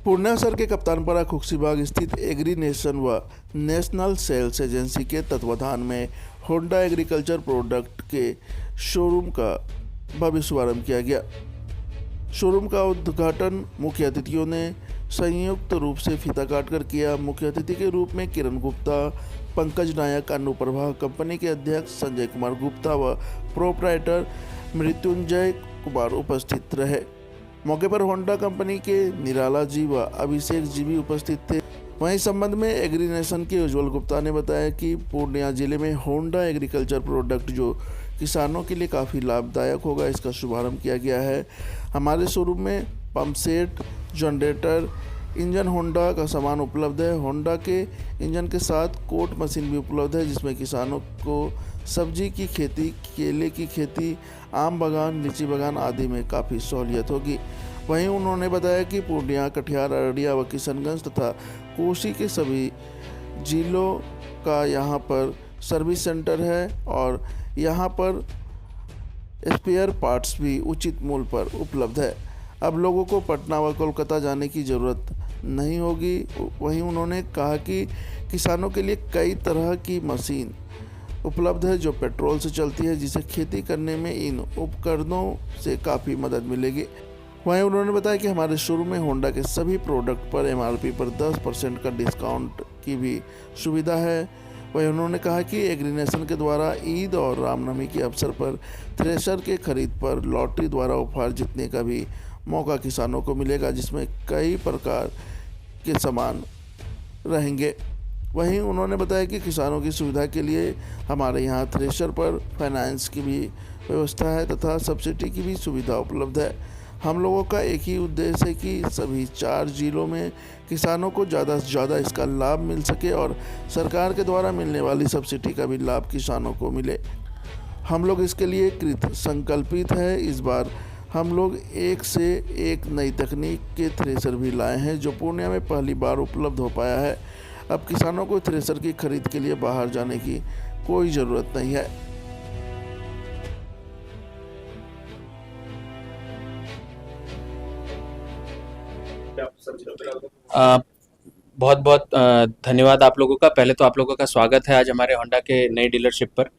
पूर्णिया शहर के कप्तानपारा खुक्सीबाग स्थित एग्री नेशन व नेशनल सेल्स एजेंसी के तत्वाधान में होंडा एग्रीकल्चर प्रोडक्ट के शोरूम का भव्य शुभारंभ किया गया। शोरूम का उद्घाटन मुख्य अतिथियों ने संयुक्त रूप से फीता काटकर किया। मुख्य अतिथि के रूप में किरण गुप्ता, पंकज नायक, अनुप्रभा, कंपनी के अध्यक्ष संजय कुमार गुप्ता व प्रोप्राइटर मृत्युंजय कुमार उपस्थित रहे। मौके पर होंडा कंपनी के निराला जी व अभिषेक जी भी उपस्थित थे। वहीं संबंध में एग्री नेशन के उज्जवल गुप्ता ने बताया कि पूर्णिया जिले में होंडा एग्रीकल्चर प्रोडक्ट जो किसानों के लिए काफ़ी लाभदायक होगा, इसका शुभारंभ किया गया है। हमारे शोरूम में pump set, generator, engine Honda का सामान उपलब्ध है। होंडा के इंजन के साथ कोट मशीन भी उपलब्ध है, जिसमें किसानों को सब्जी की खेती, केले की खेती, आम बागान, लीची बागान आदि में काफ़ी सहूलियत होगी। वहीं उन्होंने बताया कि पूर्णिया, कटिहार, अररिया व किशनगंज तथा कोसी के सभी जिलों का यहाँ पर सर्विस सेंटर है और यहाँ पर स्पेयर पार्ट्स भी उचित मूल्य पर उपलब्ध है। अब लोगों को पटना व कोलकाता जाने की ज़रूरत नहीं होगी। वहीं उन्होंने कहा कि किसानों के लिए कई तरह की मशीन उपलब्ध है जो पेट्रोल से चलती है, जिसे खेती करने में इन उपकरणों से काफ़ी मदद मिलेगी। वहीं उन्होंने बताया कि हमारे शोरूम में होंडा के सभी प्रोडक्ट पर MRP पर 10% का डिस्काउंट की भी सुविधा है। वहीं उन्होंने कहा कि एग्री नेशन के द्वारा ईद और रामनवमी के अवसर पर थ्रेशर के खरीद पर लॉटरी द्वारा उपहार जीतने का भी मौका किसानों को मिलेगा, जिसमें कई प्रकार के सामान रहेंगे। वहीं उन्होंने बताया कि किसानों की सुविधा के लिए हमारे यहाँ थ्रेशर पर फाइनेंस की भी व्यवस्था है तथा सब्सिडी की भी सुविधा उपलब्ध है। हम लोगों का एक ही उद्देश्य है कि सभी 4 जिलों में किसानों को ज़्यादा से ज़्यादा इसका लाभ मिल सके और सरकार के द्वारा मिलने वाली सब्सिडी का भी लाभ किसानों को मिले। हम लोग इसके लिए कृत संकल्पित है। इस बार हम लोग एक से एक नई तकनीक के थ्रेशर भी लाए हैं, जो पूर्णिया में पहली बार उपलब्ध हो पाया है। अब किसानों को थ्रेशर की खरीद के लिए बाहर जाने की कोई ज़रूरत नहीं है। बहुत बहुत धन्यवाद आप लोगों का। पहले तो आप लोगों का स्वागत है आज हमारे होंडा के नई डीलरशिप पर।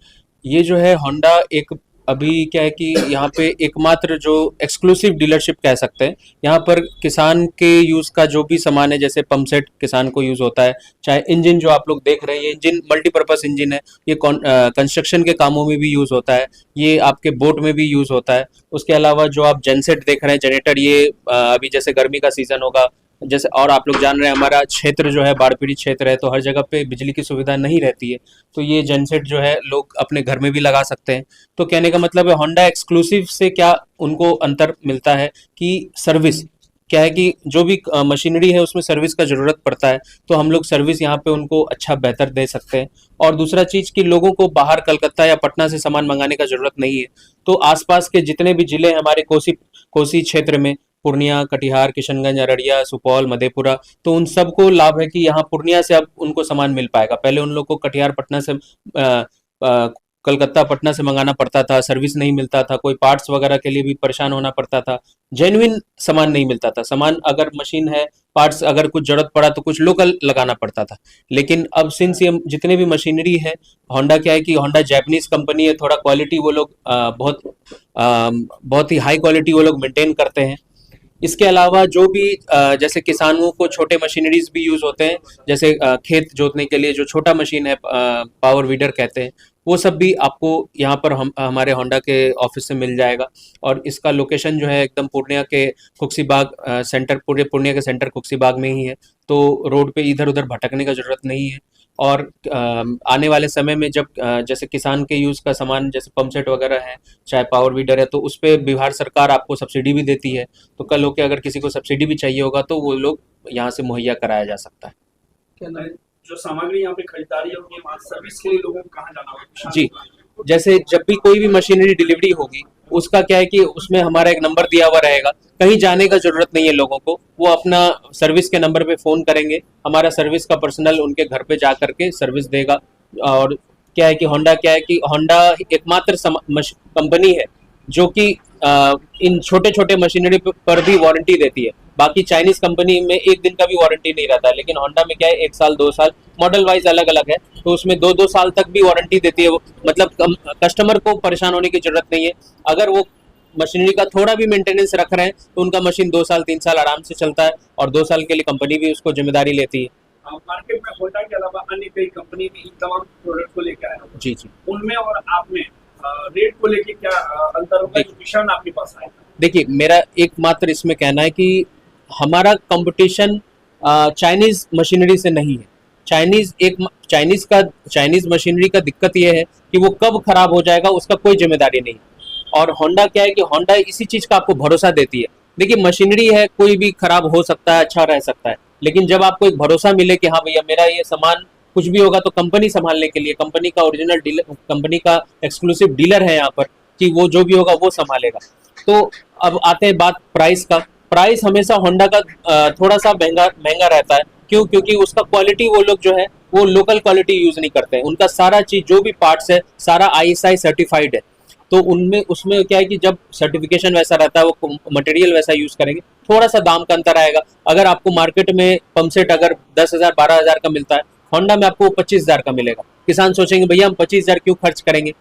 ये जो है होंडा एक अभी क्या है कि यहाँ पे एकमात्र जो एक्सक्लूसिव डीलरशिप कह सकते हैं, यहाँ पर किसान के यूज़ का जो भी सामान है, जैसे पंप सेट किसान को यूज़ होता है, चाहे इंजन जो आप लोग देख रहे हैं, ये इंजन मल्टीपर्पज़ इंजन है, ये कंस्ट्रक्शन के कामों में भी यूज़ होता है, ये आपके बोट में भी यूज़ होता है। उसके अलावा जो आप जनसेट देख रहे हैं, जनरेटर, ये अभी जैसे गर्मी का सीज़न होगा, जैसे और आप लोग जान रहे हैं हमारा क्षेत्र जो है बाढ़ पीड़ित क्षेत्र है, तो हर जगह पे बिजली की सुविधा नहीं रहती है, तो ये जनसेट जो है लोग अपने घर में भी लगा सकते हैं। तो कहने का मतलब है होंडा एक्सक्लूसिव से क्या उनको अंतर मिलता है कि सर्विस क्या है कि जो भी मशीनरी है उसमें सर्विस का ज़रूरत पड़ता है, तो हम लोग सर्विस यहाँ पे उनको अच्छा बेहतर दे सकते हैं। और दूसरा चीज़ कि लोगों को बाहर कलकत्ता या पटना से सामान मंगाने का ज़रूरत नहीं है, तो आसपास के जितने भी ज़िले हैं हमारे कोसी क्षेत्र में, पूर्णिया, कटिहार, किशनगंज, अररिया, सुपौल, मधेपुरा, तो उन सबको लाभ है कि यहाँ पूर्णिया से अब उनको सामान मिल पाएगा। पहले उन लोग को कटिहार, पटना से कलकत्ता, पटना से मंगाना पड़ता था, सर्विस नहीं मिलता था, कोई पार्ट्स वगैरह के लिए भी परेशान होना पड़ता था, जेन्युइन सामान नहीं मिलता था। सामान अगर मशीन है, पार्ट्स अगर कुछ जरूरत पड़ा तो कुछ लोकल लगाना पड़ता था। लेकिन अब सिंस ये जितने भी मशीनरी है, होंडा क्या है कि होंडा जापानीज कंपनी है, थोड़ा क्वालिटी वो लोग बहुत ही हाई क्वालिटी वो लोग मेंटेन करते हैं। इसके अलावा जो भी जैसे किसानों को छोटे मशीनरीज भी यूज़ होते हैं, जैसे खेत जोतने के लिए जो छोटा मशीन है, पावर वीडर कहते हैं, वो सब भी आपको यहाँ पर हमारे होंडा के ऑफिस से मिल जाएगा। और इसका लोकेशन जो है एकदम पूर्णिया के खुक्सीबाग सेंटर, पूरे पूर्णिया के सेंटर खुक्सीबाग में ही है, तो रोड पे इधर उधर भटकने का ज़रूरत नहीं है। और आने वाले समय में जब जैसे किसान के यूज़ का सामान जैसे पंप सेट वगैरह है, चाहे पावर वीडर है, तो उस पर बिहार सरकार आपको सब्सिडी भी देती है, तो कल होके अगर किसी को सब्सिडी भी चाहिए होगा तो वो लोग यहाँ से मुहैया कराया जा सकता है। क्या जो सामग्री यहाँ पे खरीदारी होगी, सर्विस के लिए लोगों को कहाँ जाना होगा? जी, जैसे जब भी कोई भी मशीनरी डिलीवरी होगी, उसका क्या है कि उसमें हमारा एक नंबर दिया हुआ रहेगा, कहीं जाने का जरूरत नहीं है लोगों को, वो अपना सर्विस के नंबर पे फ़ोन करेंगे, हमारा सर्विस का पर्सनल उनके घर पे जा करके सर्विस देगा। और क्या है कि होंडा एकमात्र कंपनी है जो कि इन छोटे छोटे मशीनरी पर भी वारंटी देती है। बाकी चाइनीज कंपनी में एक दिन का भी वारंटी नहीं रहता है, लेकिन होंडा में क्या है 1 साल 2 साल, मॉडल वाइज अलग अलग है, तो उसमें 2-2 साल तक भी वारंटी देती है वो। मतलब कस्टमर को परेशान होने की जरूरत नहीं है। अगर वो मशीनरी का थोड़ा भी मेंटेनेंस रख रहे हैं तो उनका मशीन 2 साल 3 साल आराम से चलता है, और 2 साल के लिए कंपनी भी उसको जिम्मेदारी लेती है। मार्केट में होंडा के अलावा अन्य कई कंपनी भी इन तमाम प्रोडक्ट को लेकर आए हैं। जी जी। उनमें और आप में रेट को लेके क्या अंतर होगा जो विषय आपके पास आएगा? देखिए, मेरा एकमात्र इसमें कहना है कि हमारा कंपटीशन चाइनीज मशीनरी से नहीं है। चाइनीज मशीनरी का दिक्कत यह है कि वो कब खराब हो जाएगा उसका कोई जिम्मेदारी नहीं। और होंडा क्या है कि होंडा इसी चीज का आपको भरोसा देती है। देखिए, मशीनरी है, कोई भी खराब हो सकता है, अच्छा रह सकता है, लेकिन जब आपको एक भरोसा मिले कि हाँ भैया मेरा ये सामान कुछ भी होगा तो कंपनी संभालने के लिए, कंपनी का ओरिजिनल डीलर, कंपनी का एक्सक्लूसिव डीलर है यहाँ पर, कि वो जो भी होगा वो संभालेगा। तो अब आते हैं बात प्राइस का। प्राइस हमेशा होंडा का थोड़ा सा महंगा रहता है। क्यों? क्योंकि उसका क्वालिटी, वो लोग जो है वो लोकल क्वालिटी यूज नहीं करते हैं। उनका सारा चीज जो भी पार्ट्स है सारा ISI सर्टिफाइड है। तो उनमें उसमें क्या है कि जब सर्टिफिकेशन वैसा रहता है, वो मटेरियल वैसा यूज करेंगे, थोड़ा सा दाम का अंतर आएगा। अगर आपको मार्केट में पंप सेट अगर 10,000 12,000 का मिलता है, होंडा में आपको 25,000 का मिलेगा। किसान सोचेंगे भैया हम 25,000 क्यों खर्च करेंगे।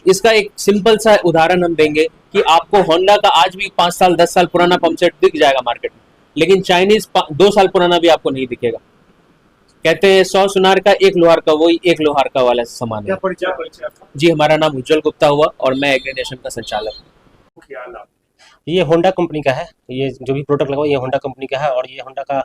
इसका एक सिंपल सा उदाहरण हम देंगे कि आपको होंडा का आज भी 5 साल 10 साल पुराना पंप सेट दिख जाएगा मार्केट में, लेकिन चाइनीज 2 साल पुराना भी आपको नहीं दिखेगा। कहते हैं 100 सुनार का 1 लोहार का, वही 1 लोहार का वाला सामान है। क्या परिचय आपका? जी, हमारा नाम उज्जवल गुप्ता हुआ और मैं एग्रीनेशन का संचालक हूँ। ख्याल आप ये होंडा कंपनी का है। ये जो भी प्रोडक्ट लगा ये होंडा कंपनी का है। और ये होंडा का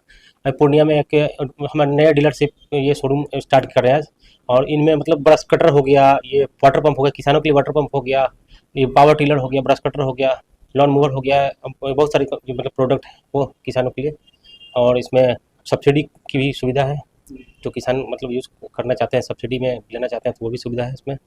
पूर्णिया में एक हमारा नया डीलरशिप ये शोरूम स्टार्ट कर रहे हैं। और इनमें मतलब ब्रश कटर हो गया, ये वाटर पंप हो गया, किसानों के लिए वाटर पंप हो गया, ये पावर टिलर हो गया, ब्रश कटर हो गया, लॉन मूवर हो गया, बहुत सारे मतलब प्रोडक्ट है वो किसानों के लिए। और इसमें सब्सिडी की भी सुविधा है, जो किसान मतलब यूज़ करना चाहते हैं, सब्सिडी में लेना चाहते हैं तो वो भी सुविधा है इसमें।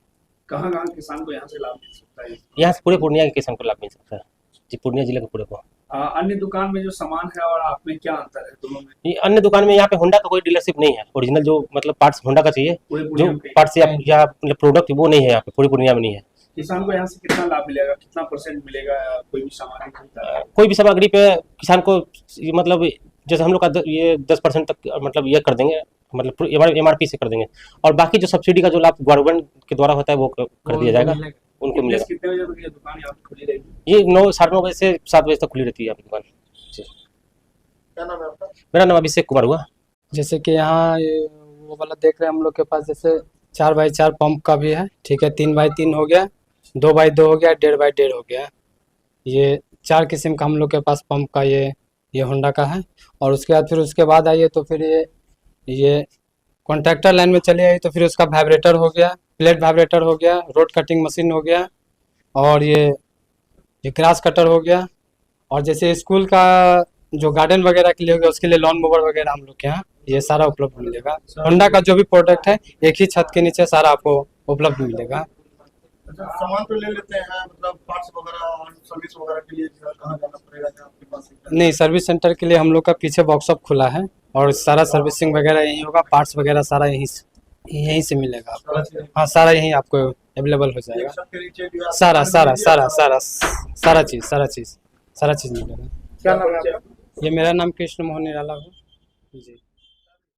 कहाँ किसान को यहाँ से लाभ मिल सकता है? यहाँ से पूरे पूर्णिया के किसान को लाभ मिल सकता है जी, पूर्णिया जिले के पूरे को। अन्य दुकान में जो सामान है और आप में क्या अंतर है दोनों में? ये अन्य दुकान में यहाँ पे होंडा का कोई डीलरशिप नहीं है। ओरिजिनल जो मतलब पार्ट्स होंडा का चाहिए, पूरे जो पूर्णिया में पार्ट्स या मतलब प्रोडक्ट वो नहीं है यहाँ पे, पूरी पूर्णिया में नहीं है। किसान को यहाँ से कितना लाभ मिलेगा, कितना परसेंट मिलेगा कोई भी सामान खरीदता है? कोई भी सामग्री पे किसान को मतलब जैसे हम लोग का ये 10% तक मतलब ये कर देंगे, मतलब MRP से कर देंगे। और बाकी जो सब्सिडी का जो लाभ गवर्नमेंट के द्वारा होता है वो कर दिया जाएगा, उनको मिलेगा। कितने बजे तक ये दुकान यहाँ पे खुली रहेगी? ये 9 बजे से 7 बजे तक खुली रहती है आपकी दुकान जी। क्या नाम है आपका? मेरा नाम अभिषेक कुमार हुआ। जैसे कि यहाँ वो वाला देख रहे हैं हम लोग के पास, जैसे 4x4 पंप का भी है, ठीक है, 3x3 हो गया, 2x2 हो गया, 1.5x1.5 हो गया। ये 4 किस्म का हम लोग के पास पंप का ये होंडा का है। और उसके बाद आइए तो फिर ये कॉन्ट्रैक्टर लाइन में चले आइए तो फिर उसका वाइब्रेटर हो गया, प्लेट वाइब्रेटर हो गया, रोड कटिंग मशीन हो गया, और ये ग्रास कटर हो गया। और जैसे स्कूल का जो गार्डन वगैरह के लिए होगा उसके लिए लॉन मूवर वगैरह हम लोग के यहाँ ये सारा उपलब्ध मिलेगा। होंडा का जो भी प्रोडक्ट है एक ही छत के नीचे सारा आपको उपलब्ध मिलेगा। अच्छा, सामान तो ले लेते हैं, मतलब पार्ट्स वगैरह और सर्विस वगैरह के लिए कहाँ जाना पड़ेगा क्या आपके पास? नहीं, सर्विस सेंटर के लिए हम लोग का पीछे वर्कशॉप खुला है और सारा सर्विसिंग वगैरह यहीं होगा, पार्ट्स वगैरह सारा यहीं से मिलेगा आपको। हाँ, सारा यहीं आपको अवेलेबल हो जाएगा, के नीचे भी आप- सारा चीज़ मिलेगा। क्या नाम है आपका? ये मेरा नाम कृष्ण मोहन निराला है जी।